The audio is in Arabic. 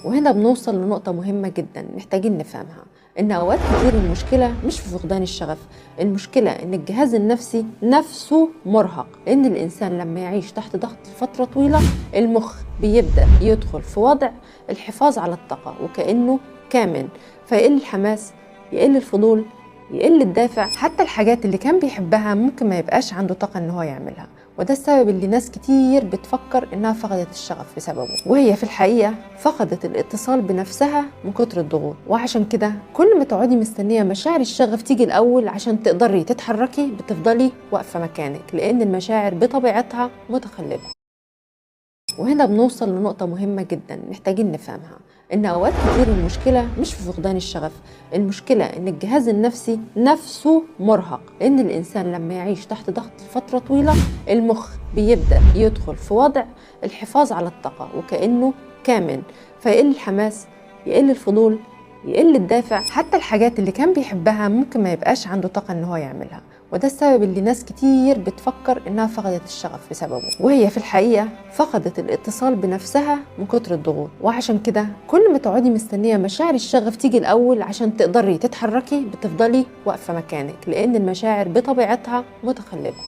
وهنا بنوصل لنقطة مهمة جدا محتاجين نفهمها، إن أوقات كتير المشكلة مش في فقدان الشغف، المشكلة إن الجهاز النفسي نفسه مرهق، لأن الإنسان لما يعيش تحت ضغط لفترة طويلة المخ بيبدأ يدخل في وضع الحفاظ على الطاقة وكأنه كامن، فيقل الحماس، يقل الفضول، يقل الدافع، حتى الحاجات اللي كان بيحبها ممكن ما يبقاش عنده طاقة إن هو يعملها. وده السبب اللي ناس كتير بتفكر إنها فقدت الشغف بسببه، وهي في الحقيقة فقدت الاتصال بنفسها من كتر الضغوط. وعشان كده كل ما تقعدي مستنية مشاعر الشغف تيجي الأول عشان تقدري تتحركي بتفضلي واقفة مكانك، لأن المشاعر بطبيعتها متخلفة. وهنا بنوصل لنقطة مهمة جدا محتاجين نفهمها، إن أوقات كتير المشكلة مش في فقدان الشغف، المشكلة إن الجهاز النفسي نفسه مرهق، لأن الإنسان لما يعيش تحت ضغط لفترة طويلة المخ بيبدأ يدخل في وضع الحفاظ على الطاقة وكأنه كامن، فيقل الحماس، يقل الفضول، يقل الدافع، حتى الحاجات اللي كان بيحبها ممكن ما يبقاش عنده طاقة إن هو يعملها. وده السبب اللي ناس كتير بتفكر إنها فقدت الشغف بسببه، وهي في الحقيقة فقدت الاتصال بنفسها من كتر الضغوط. وعشان كده كل ما تقعدي مستنية مشاعر الشغف تيجي الأول عشان تقدري تتحركي بتفضلي واقفة مكانك، لأن المشاعر بطبيعتها متخلفة.